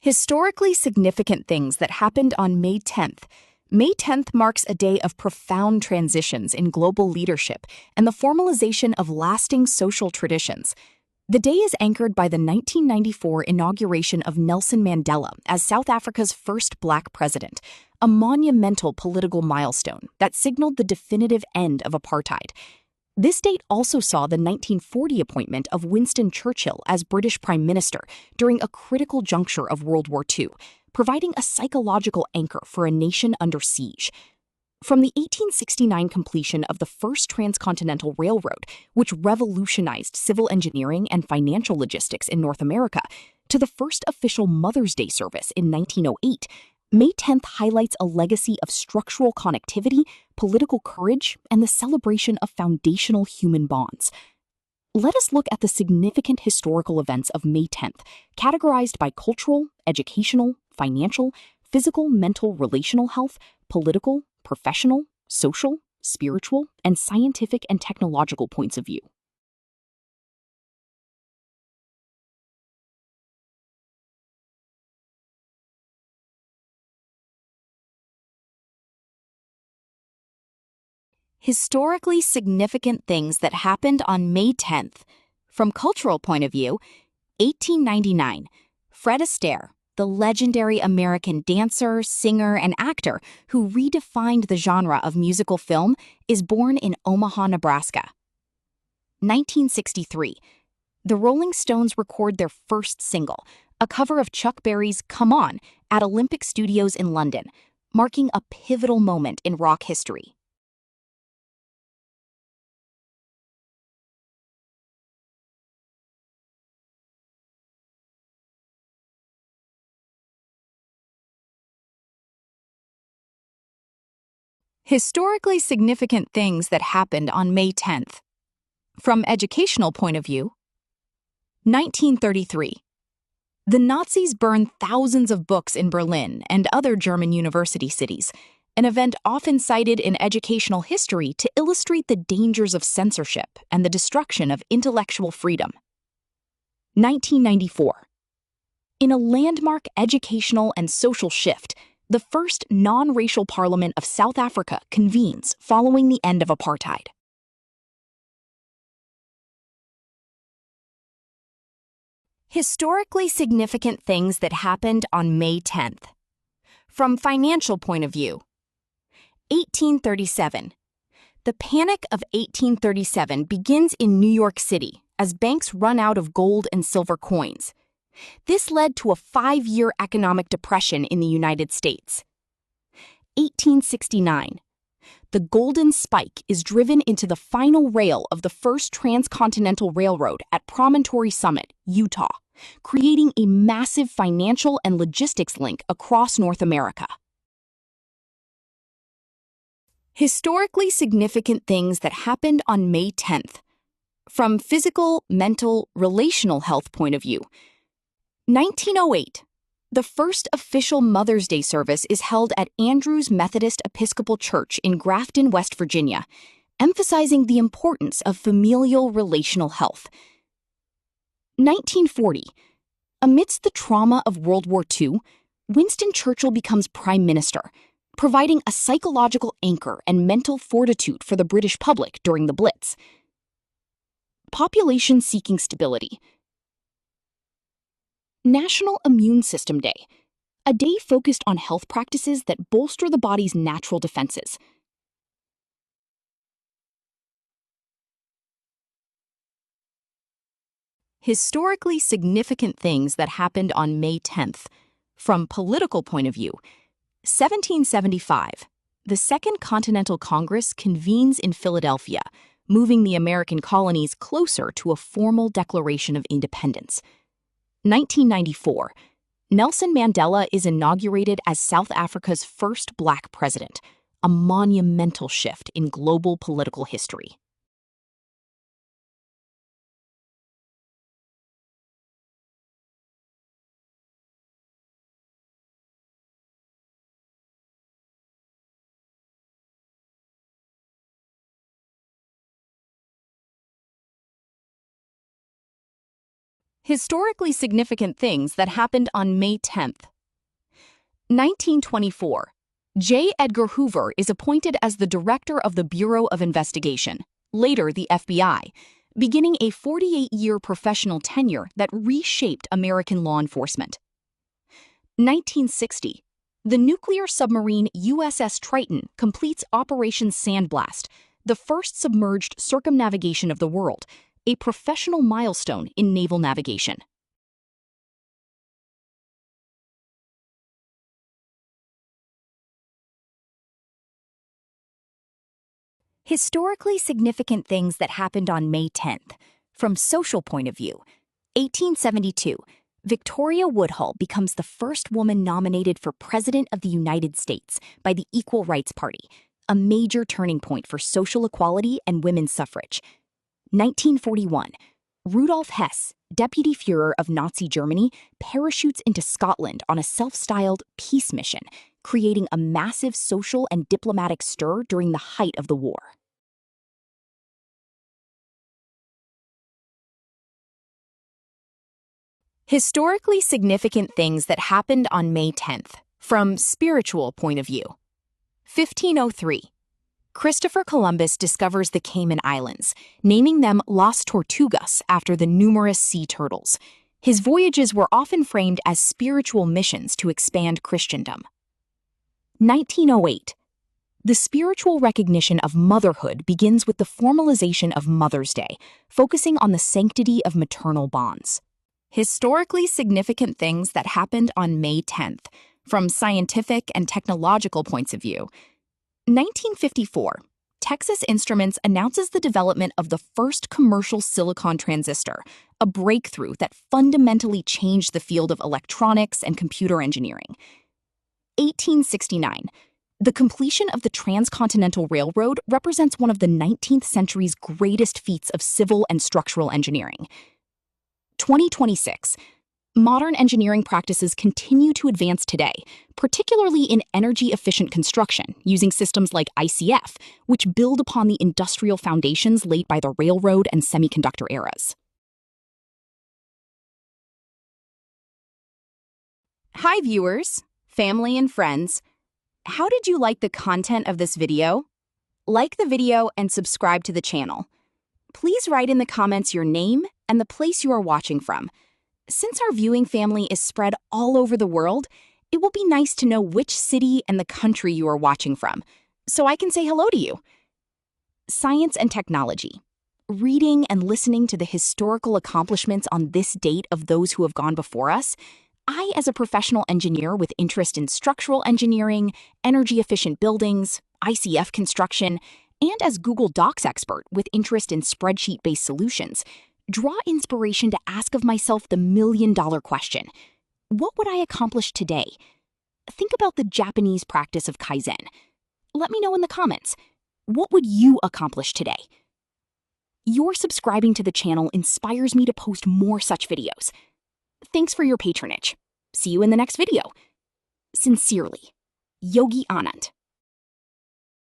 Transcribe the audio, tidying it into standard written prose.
Historically significant things that happened on May 10th. May 10th marks a day of profound transitions in global leadership and the formalization of lasting social traditions. The day is anchored by the 1994 inauguration of Nelson Mandela as South Africa's first black president, a monumental political milestone that signaled the definitive end of apartheid. This date also saw the 1940 appointment of Winston Churchill as British Prime Minister during a critical juncture of World War II, providing a psychological anchor for a nation under siege. From the 1869 completion of the first transcontinental railroad, which revolutionized civil engineering and financial logistics in North America, to the first official Mother's Day service in 1908, May 10th highlights a legacy of structural connectivity, political courage, and the celebration of foundational human bonds. Let us look at the significant historical events of May 10th, categorized by cultural, educational, financial, physical, mental, relational health, political, professional, social, spiritual, and scientific and technological points of view. Historically significant things that happened on May 10th. From cultural point of view, 1899, Fred Astaire, the legendary American dancer, singer, and actor who redefined the genre of musical film, is born in Omaha, Nebraska. 1963, the Rolling Stones record their first single, a cover of Chuck Berry's Come On, at Olympic Studios in London, marking a pivotal moment in rock history. Historically significant things that happened on May 10th. From educational point of view, 1933. The Nazis burned thousands of books in Berlin and other German university cities, an event often cited in educational history to illustrate the dangers of censorship and the destruction of intellectual freedom. 1994. In a landmark educational and social shift, the first non-racial parliament of South Africa convenes following the end of apartheid. Historically significant things that happened on May 10th. From financial point of view, 1837. The Panic of 1837 begins in New York City as banks run out of gold and silver coins. This led to a 5-year economic depression in the United States. 1869. The Golden Spike is driven into the final rail of the first transcontinental railroad at Promontory Summit, Utah, creating a massive financial and logistics link across North America. Historically significant things that happened on May 10th. From physical, mental, relational health point of view, 1908. The first official Mother's Day service is held at Andrews Methodist Episcopal Church in Grafton, West Virginia, emphasizing the importance of familial relational health. 1940. Amidst the trauma of World War II, Winston Churchill becomes Prime Minister, providing a psychological anchor and mental fortitude for the British public during the Blitz. Population seeking stability. National Immune System Day, a day focused on health practices that bolster the body's natural defenses. Historically significant things that happened on May 10th. From political point of view, 1775. The Second Continental Congress convenes in Philadelphia, moving the American colonies closer to a formal declaration of independence. 1994. Nelson Mandela is inaugurated as South Africa's first black president, a monumental shift in global political history. Historically significant things that happened on May 10th. 1924. J. Edgar Hoover is appointed as the director of the Bureau of Investigation, later the FBI, beginning a 48-year professional tenure that reshaped American law enforcement. 1960. The nuclear submarine USS Triton completes Operation Sandblast, the first submerged circumnavigation of the world, a professional milestone in naval navigation. Historically significant things that happened on May 10th. From social point of view, 1872, Victoria Woodhull becomes the first woman nominated for President of the United States by the Equal Rights Party, a major turning point for social equality and women's suffrage. 1941, Rudolf Hess, deputy Führer of Nazi Germany, parachutes into Scotland on a self-styled peace mission, creating a massive social and diplomatic stir during the height of the war. Historically significant things that happened on May 10th, from spiritual point of view. 1503. Christopher Columbus discovers the Cayman Islands, naming them Las Tortugas after the numerous sea turtles. His voyages were often framed as spiritual missions to expand Christendom. 1908. The spiritual recognition of motherhood begins with the formalization of Mother's Day, focusing on the sanctity of maternal bonds. Historically significant things that happened on May 10th, from scientific and technological points of view. 1954, Texas Instruments announces the development of the first commercial silicon transistor, a breakthrough that fundamentally changed the field of electronics and computer engineering. 1869, the completion of the Transcontinental Railroad represents one of the 19th century's greatest feats of civil and structural engineering. 2026, modern engineering practices continue to advance today, particularly in energy-efficient construction, using systems like ICF, which build upon the industrial foundations laid by the railroad and semiconductor eras. Hi viewers, family and friends. How did you like the content of this video? Like the video and subscribe to the channel. Please write in the comments your name and the place you are watching from. Since our viewing family is spread all over the world, it will be nice to know which city and the country you are watching from, so I can say hello to you. Science and technology. Reading and listening to the historical accomplishments on this date of those who have gone before us, I, as a professional engineer with interest in structural engineering, energy-efficient buildings, ICF construction, and as Google Docs expert with interest in spreadsheet-based solutions, draw inspiration to ask of myself the million-dollar question. What would I accomplish today? Think about the Japanese practice of Kaizen. Let me know in the comments. What would you accomplish today? Your subscribing to the channel inspires me to post more such videos. Thanks for your patronage. See you in the next video. Sincerely, Yogi Anand.